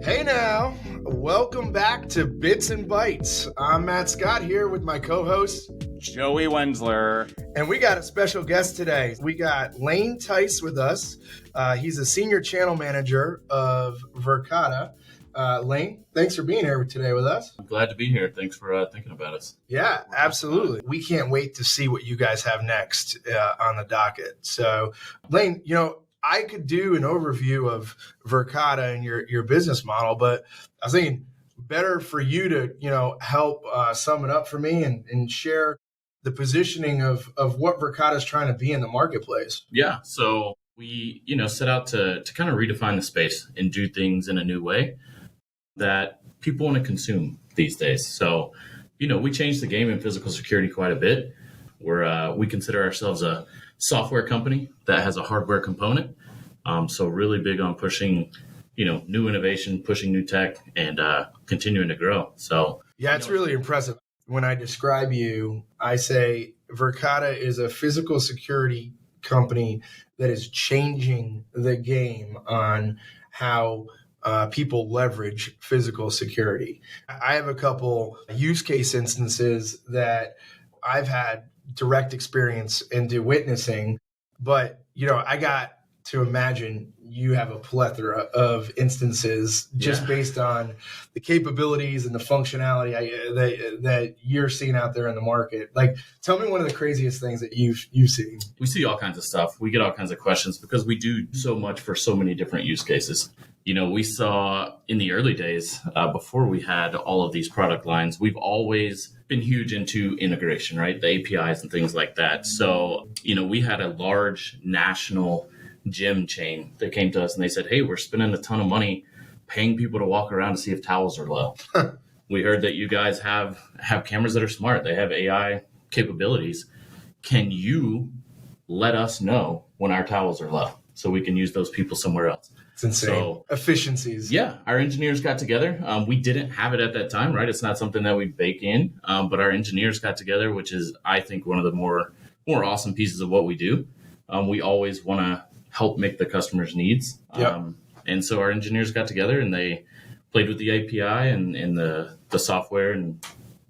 Hey now, welcome back to Bits and Bytes. I'm Matt Scott here with my co-host, Joey Wenzler. And we got a special guest today. We got Lane Tice with us. He's a senior channel manager of Verkada. Lane, thanks for being here today with us. I'm glad to be here. Thanks for thinking about us. Yeah, absolutely. We can't wait to see what you guys have next on the docket. So, Lane, I could do an overview of Verkada and your business model, but I was thinking better for you to, help sum it up for me and share the positioning of what Verkada is trying to be in the marketplace. Yeah. So we, set out to kind of redefine the space and do things in a new way that people want to consume these days. So, we changed the game in physical security quite a bit. We consider ourselves a software company that has a hardware component. So really big on pushing, new innovation, pushing new tech, and continuing to grow. So yeah, it's really impressive. When I describe you, I say Verkada is a physical security company that is changing the game on how people leverage physical security. I have a couple use case instances that I've had direct experience into witnessing, but I got to imagine you have a plethora of instances just based on the capabilities and the functionality that you're seeing out there in the market. Like, tell me one of the craziest things that you've seen. We see all kinds of stuff. We get all kinds of questions because we do so much for so many different use cases. We saw in the early days, before we had all of these product lines, we've always been huge into integration, right? The APIs and things like that. So, we had a large national gym chain that came to us and they said, hey, we're spending a ton of money paying people to walk around to see if towels are low. We heard that you guys have cameras that are smart. They have AI capabilities. Can you let us know when our towels are low so we can use those people somewhere else? It's insane. So, efficiencies. Yeah. Our engineers got together. We didn't have it at that time, right? It's not something that we bake in, but our engineers got together, which is, I think, one of the more awesome pieces of what we do. We always want to help make the customer's needs. Yep. And so our engineers got together and they played with the API and the software and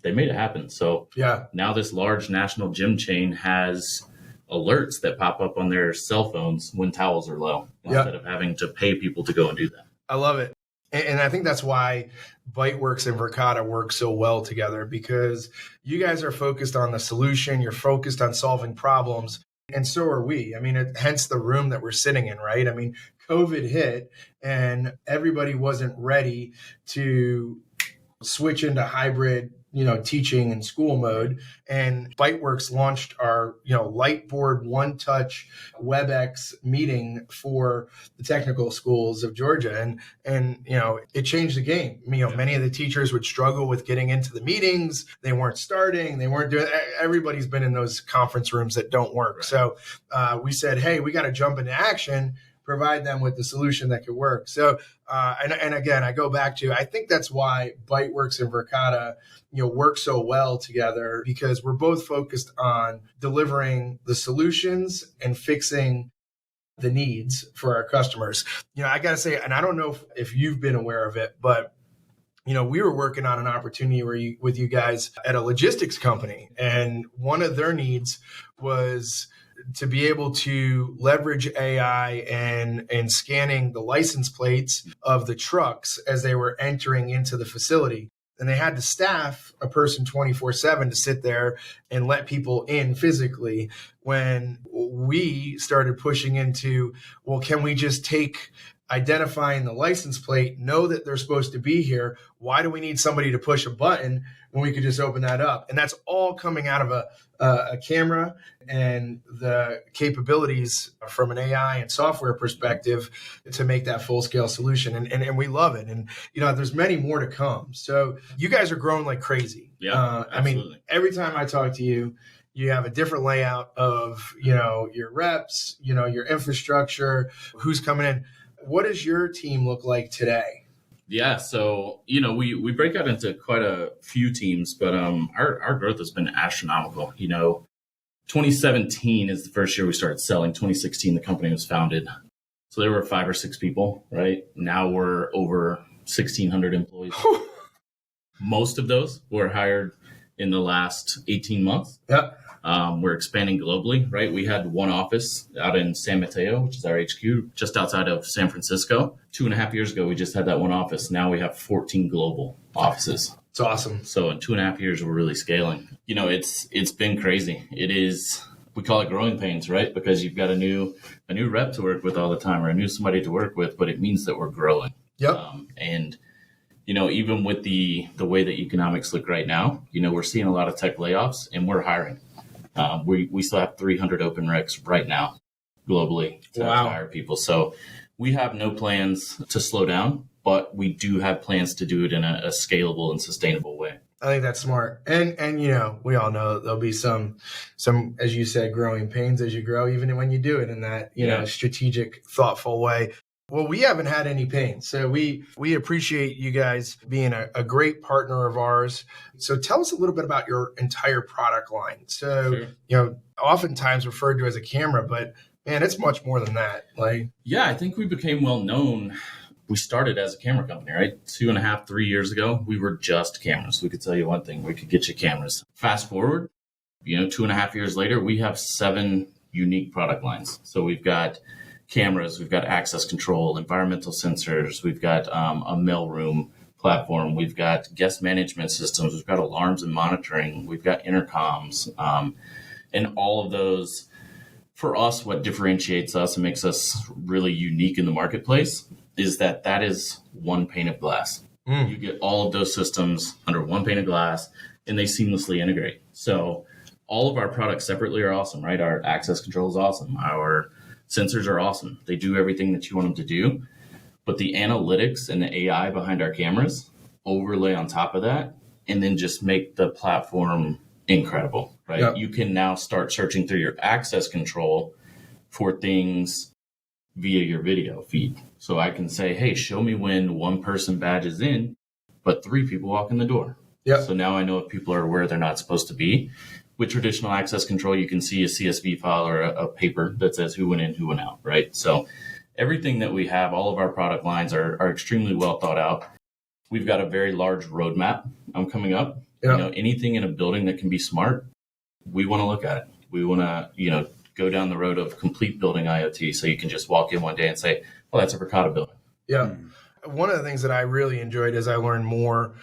they made it happen. So now this large national gym chain has alerts that pop up on their cell phones when towels are low instead of having to pay people to go and do that. I love it. And I think that's why Byteworks and Verkada work so well together, because you guys are focused on the solution. You're focused on solving problems. And so are we. I mean, hence the room that we're sitting in, right? I mean, COVID hit and everybody wasn't ready to switch into hybrid, teaching and school mode. And Byteworks launched our, Lightboard One Touch WebEx meeting for the technical schools of Georgia. And it changed the game. Many of the teachers would struggle with getting into the meetings. They weren't starting. They weren't doing. Everybody's been in those conference rooms that don't work. Right. So we said, hey, we got to jump into action, provide them with the solution that could work. So, and again, I go back to, I think that's why Byteworks and Verkada, work so well together, because we're both focused on delivering the solutions and fixing the needs for our customers. I got to say, and I don't know if you've been aware of it, but we were working on an opportunity with you guys at a logistics company, and one of their needs was to be able to leverage AI and scanning the license plates of the trucks as they were entering into the facility. And they had to staff a person 24/7 to sit there and let people in physically. When we started pushing into, well, can we just take identifying the license plate, know that they're supposed to be here? Why do we need somebody to push a button when we could just open that up? And that's all coming out of a camera, and the capabilities from an AI and software perspective to make that full scale solution. And we love it. And, there's many more to come. So you guys are growing like crazy. Yeah, I mean, every time I talk to you, you have a different layout of, your reps, your infrastructure, who's coming in. What does your team look like today? Yeah, so, we break out into quite a few teams, but our growth has been astronomical. 2017 is the first year we started selling. 2016, the company was founded. So there were 5 or 6 people, right? Now we're over 1,600 employees. Most of those were hired in the last 18 months. Yep. We're expanding globally, right? We had one office out in San Mateo, which is our HQ, just outside of San Francisco. 2.5 years ago, we just had that one office. Now we have 14 global offices. It's awesome. So in 2.5 years, we're really scaling. It's been crazy. It is, we call it growing pains, right? Because you've got a new rep to work with all the time, or a new somebody to work with, but it means that we're growing. Yep. And even with the way that economics look right now, we're seeing a lot of tech layoffs, and we're hiring. We still have 300 open recs right now globally to hire people. So we have no plans to slow down, but we do have plans to do it in a scalable and sustainable way. I think that's smart. And we all know there'll be some, as you said, growing pains as you grow, even when you do it in that, strategic, thoughtful way. Well, we haven't had any pain. So we appreciate you guys being a great partner of ours. So tell us a little bit about your entire product line. So, Sure. Oftentimes referred to as a camera, but man, it's much more than that. I think we became well known. We started as a camera company, right? 2.5, 3 years ago, we were just cameras. We could tell you one thing, we could get you cameras. Fast forward, 2.5 years later, we have 7 unique product lines. So we've got cameras, we've got access control, environmental sensors, we've got a mailroom platform, we've got guest management systems, we've got alarms and monitoring, we've got intercoms, and all of those. For us, what differentiates us and makes us really unique in the marketplace is that is one pane of glass. You get all of those systems under one pane of glass, and they seamlessly integrate. So all of our products separately are awesome, right? Our access control is awesome. Our sensors are awesome. They do everything that you want them to do. But the analytics and the AI behind our cameras overlay on top of that, and then just make the platform incredible, right? Yep. You can now start searching through your access control for things via your video feed. So I can say, hey, show me when one person badges in, but 3 people walk in the door. Yep. So now I know if people are where they're not supposed to be. With traditional access control, you can see a CSV file or a paper that says who went in, who went out, right? So everything that we have, all of our product lines are extremely well thought out. We've got a very large roadmap coming up. Yep. Anything in a building that can be smart, we want to look at it. We want to, go down the road of complete building IoT. So you can just walk in one day and say, well, that's a Verkada building. Yeah. One of the things that I really enjoyed as I learned more,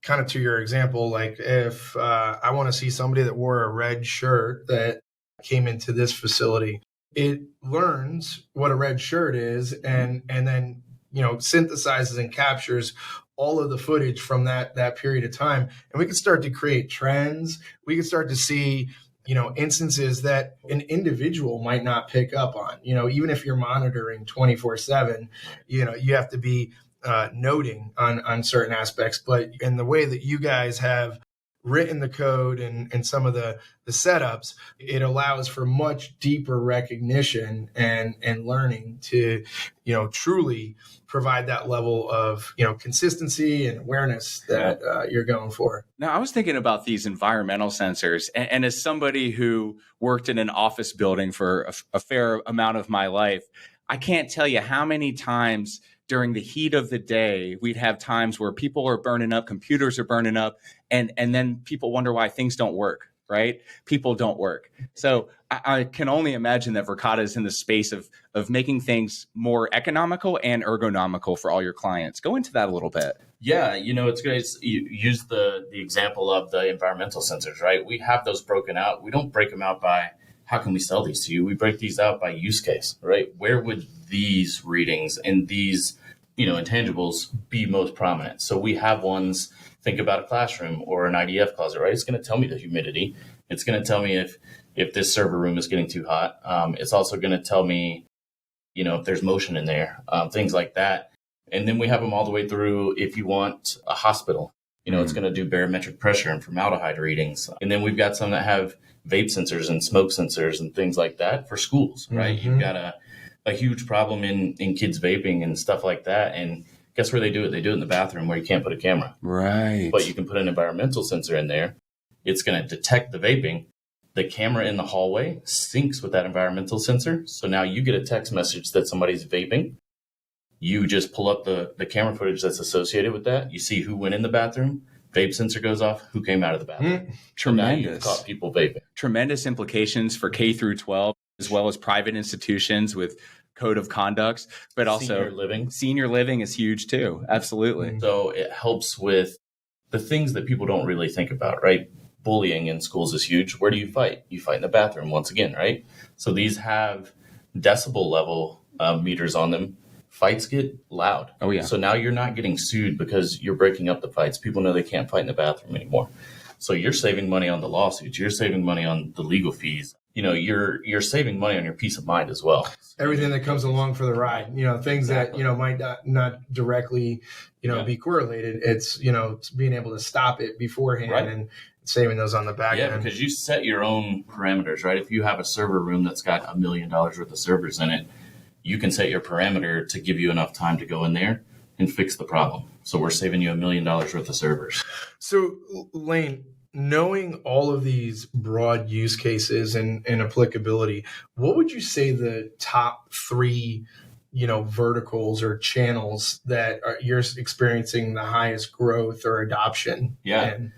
kind of to your example, like if I want to see somebody that wore a red shirt that came into this facility, it learns what a red shirt is and then, synthesizes and captures all of the footage from that period of time. And we can start to create trends. We can start to see, instances that an individual might not pick up on, even if you're monitoring 24/7, you have to be noting on certain aspects. But in the way that you guys have written the code and some of the setups, it allows for much deeper recognition and learning to, truly provide that level of, consistency and awareness that you're going for. Now, I was thinking about these environmental sensors, and as somebody who worked in an office building for a fair amount of my life, I can't tell you how many times during the heat of the day, we'd have times where people are burning up, computers are burning up, and then people wonder why things don't work, right? People don't work. So I can only imagine that Verkada is in the space of making things more economical and ergonomical for all your clients. Go into that a little bit. Yeah, it's great. You use the example of the environmental sensors, right? We have those broken out. We don't break them out by how can we sell these to you? We break these out by use case, right? Where would these readings and these, intangibles be most prominent? So we have ones, think about a classroom or an IDF closet, right? It's going to tell me the humidity. It's going to tell me if this server room is getting too hot. It's also going to tell me, if there's motion in there, things like that. And then we have them all the way through if you want a hospital. It's going to do barometric pressure and formaldehyde readings. And then we've got some that have vape sensors and smoke sensors and things like that for schools, right? Mm-hmm. You've got a huge problem in kids vaping and stuff like that. And guess where they do it? They do it in the bathroom where you can't put a camera. Right. But you can put an environmental sensor in there. It's going to detect the vaping. The camera in the hallway syncs with that environmental sensor. So now you get a text message that somebody's vaping. You just pull up the camera footage that's associated with that. You see who went in the bathroom. Vape sensor goes off. Who came out of the bathroom? Tremendous. So now you've caught people vaping. Tremendous implications for K through 12, as well as private institutions with code of conducts, but also senior living is huge too. Absolutely. So it helps with the things that people don't really think about, right? Bullying in schools is huge. Where do you fight? You fight in the bathroom once again, right? So these have decibel level meters on them. Fights get loud. Oh, yeah. So now you're not getting sued because you're breaking up the fights. People know they can't fight in the bathroom anymore. So you're saving money on the lawsuits. You're saving money on the legal fees. You're saving money on your peace of mind as well. Everything that comes along for the ride, things exactly. that, might not directly, be correlated. It's being able to stop it beforehand right. and saving those on the back end. Yeah, because you set your own parameters, right? If you have a server room that's got $1 million worth of servers in it, you can set your parameter to give you enough time to go in there and fix the problem. So we're saving you $1 million worth of servers. So Lane, knowing all of these broad use cases and applicability, what would you say the top 3, verticals or channels that you're experiencing the highest growth or adoption in?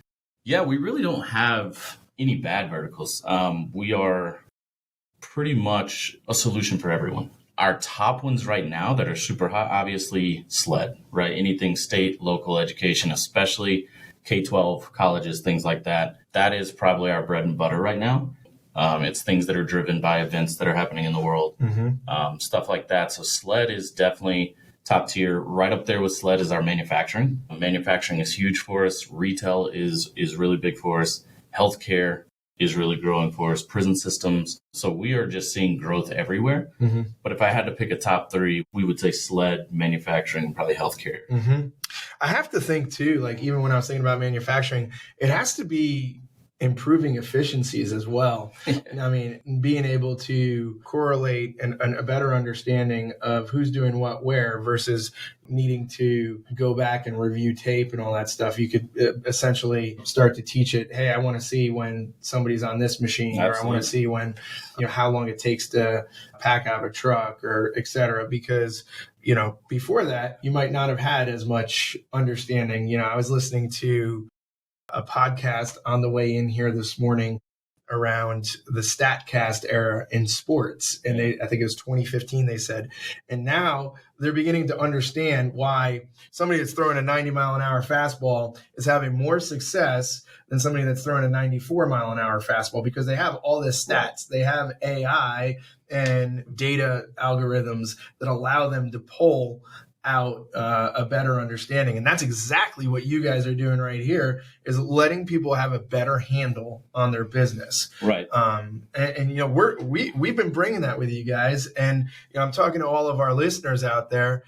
Yeah, we really don't have any bad verticals. We are pretty much a solution for everyone. Our top ones right now that are super hot, obviously SLED, right? Anything state, local education, especially K-12 colleges, things like that. That is probably our bread and butter right now. It's things that are driven by events that are happening in the world, stuff like that. So SLED is definitely top tier. Right up there with SLED is our manufacturing. Manufacturing is huge for us. Retail is really big for us. Healthcare is really growing for us. Prison systems. So we are just seeing growth everywhere. Mm-hmm. But if I had to pick a top 3, we would say SLED, manufacturing, and probably healthcare. Mm-hmm. I have to think too, like even when I was thinking about manufacturing, it has to be improving efficiencies as well. I mean, being able to correlate and a better understanding of who's doing what where versus needing to go back and review tape and all that stuff. You could essentially start to teach it, hey, I want to see when somebody's on this machine, Absolutely. Or I want to see when, how long it takes to pack out a truck or et cetera, because before that, you might not have had as much understanding. I was listening to a podcast on the way in here this morning around the StatCast era in sports. And I think it was 2015, they said. And now they're beginning to understand why somebody that's throwing a 90-mile-an-hour fastball is having more success than somebody that's throwing a 94-mile-an-hour fastball, because they have all this stats. They have AI and data algorithms that allow them to pull out a better understanding. And that's exactly what you guys are doing right here, is letting people have a better handle on their business. Right. We've been bringing that with you guys. And I'm talking to all of our listeners out there.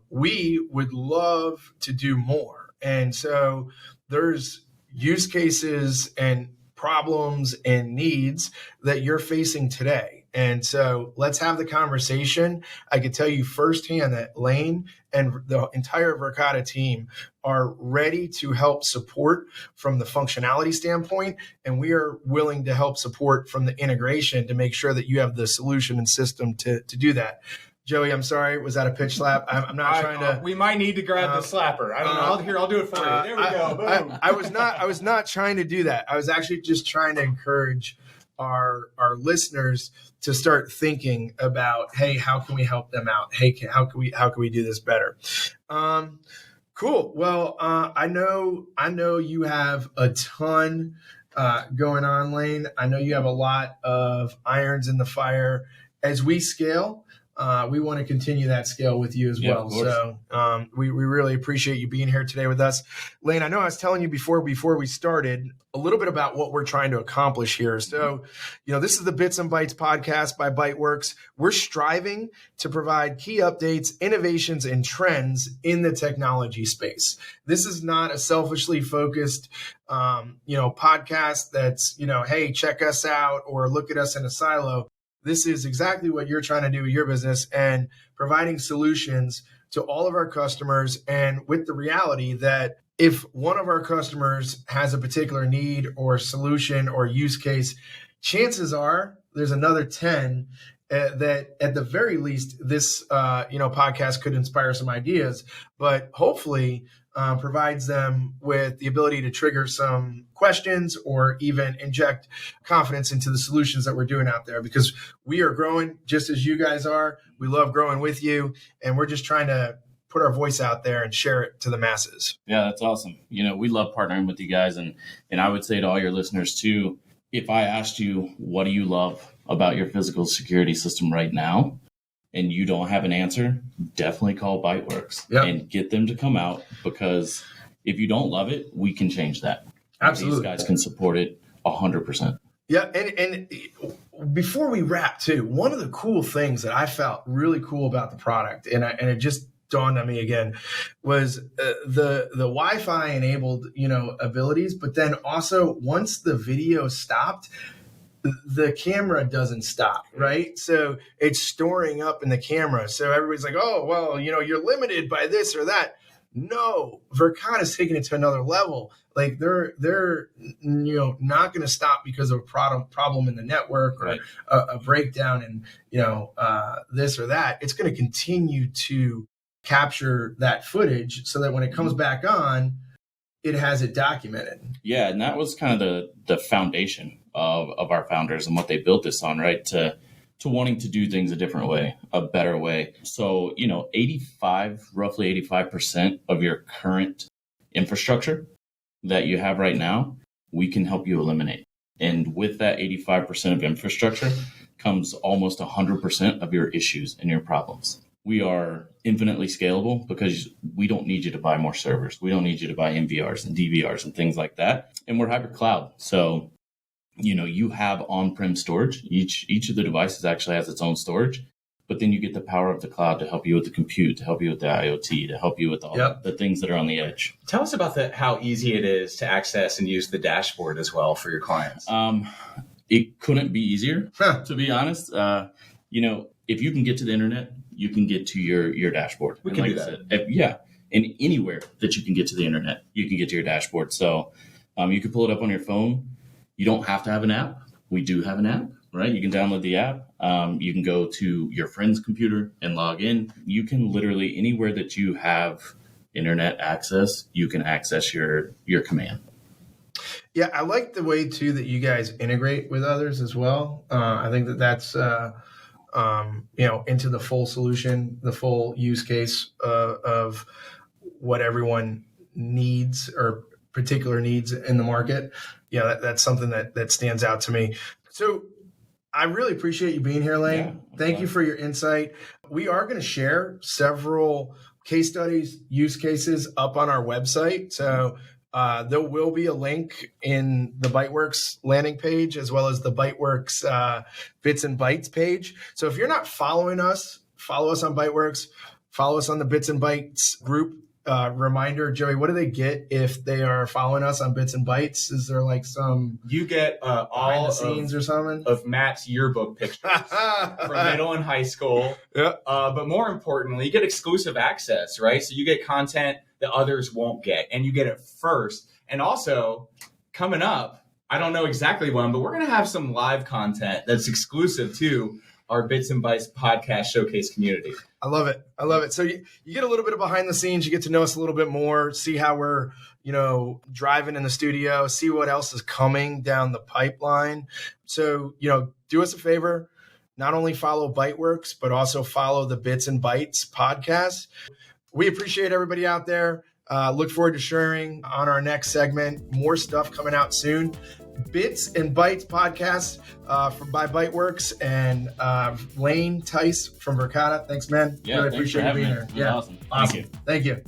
We would love to do more. And so there's use cases and problems and needs that you're facing today. And so let's have the conversation. I can tell you firsthand that Lane and the entire Verkada team are ready to help support from the functionality standpoint, and we are willing to help support from the integration to make sure that you have the solution and system to do that. Joey, I'm sorry. Was that a pitch slap? I'm not trying to. We might need to grab the slapper. I don't know. I'll do it for you. There we go. Boom. I was not trying to do that. I was actually just trying to encourage our listeners to start thinking about, hey, how can we help them out? Hey, how can we do this better? Cool. Well, I know you have a ton going on, Lane. I know you have a lot of irons in the fire. As we scale, we want to continue that scale with you as well. So we really appreciate you being here today with us. Lane, I know I was telling you before we started a little bit about what we're trying to accomplish here. So, this is the Bits and Bytes podcast by Byteworks. We're striving to provide key updates, innovations, and trends in the technology space. This is not a selfishly focused, podcast that's, hey, check us out or look at us in a silo. This is exactly what you're trying to do with your business and providing solutions to all of our customers. And with the reality that if one of our customers has a particular need or solution or use case, chances are there's another 10 that at the very least, this podcast could inspire some ideas, but hopefully provides them with the ability to trigger some questions or even inject confidence into the solutions that we're doing out there, because we are growing just as you guys are. We love growing with you, and we're just trying to put our voice out there and share it to the masses. Yeah, that's awesome. We love partnering with you guys. And I would say to all your listeners too, if I asked you, what do you love about your physical security system right now, and you don't have an answer, definitely call Byteworks and get them to come out, because if you don't love it, we can change that. Absolutely. These guys can support it 100%. Yeah. And before we wrap too, one of the cool things that I felt really cool about the product, and it just dawned on me again, was the Wi-Fi enabled, abilities, but then also once the video stopped, the camera doesn't stop, right? So it's storing up in the camera. So everybody's like, oh, well, you're limited by this or that. No, Verkada's taking it to another level. Like they're not going to stop because of a problem in the network or a breakdown in, this or that. It's going to continue to capture that footage so that when it comes back on, it has it documented. Yeah, and that was kind of the foundation of our founders and what they built this on, right? To wanting to do things a different way, a better way. So, roughly 85% of your current infrastructure that you have right now, we can help you eliminate. And with that 85% of infrastructure comes almost 100% of your issues and your problems. We are infinitely scalable because we don't need you to buy more servers. We don't need you to buy MVRs and DVRs and things like that. And we're hybrid cloud. So, you have on-prem storage. Each of the devices actually has its own storage, but then you get the power of the cloud to help you with the compute, to help you with the IoT, to help you with all the things that are on the edge. Tell us about how easy it is to access and use the dashboard as well for your clients. It couldn't be easier, to be honest. If you can get to the internet, you can get to your dashboard. We can do that. And anywhere that you can get to the internet, you can get to your dashboard. So you can pull it up on your phone. You don't have to have an app. We do have an app, right? You can download the app. You can go to your friend's computer and log in. You can literally, anywhere that you have internet access, you can access your command. Yeah, I like the way too that you guys integrate with others as well. I think that's into the full solution, the full use case of what everyone needs or particular needs in the market. That's something that stands out to me. So I really appreciate you being here, Lane. Thank you for your insight. We are going to share several case studies, use cases up on our website. So there will be a link in the Byteworks landing page as well as the Byteworks Bits and Bytes page. So if you're not following us, follow us on Byteworks, follow us on the Bits and Bytes group. Reminder, Joey, what do they get if they are following us on Bits and Bytes? Is there like some you get all the scenes or something of Matt's yearbook pictures from middle and high school? Yeah. But more importantly, you get exclusive access, right? So you get content that others won't get, and you get it first. And also, coming up, I don't know exactly when, but we're going to have some live content that's exclusive to our Bits and Bytes podcast showcase community. I love it. So you get a little bit of behind the scenes. You get to know us a little bit more, see how we're, driving in the studio, see what else is coming down the pipeline. So, do us a favor, not only follow Byteworks, but also follow the Bits and Bytes podcast. We appreciate everybody out there. Look forward to sharing on our next segment. More stuff coming out soon. Bits and Bytes podcast by Byteworks and Lane Tice from Verkada. Thanks, man. Yeah, really appreciate you being here. Yeah, awesome. Thank you.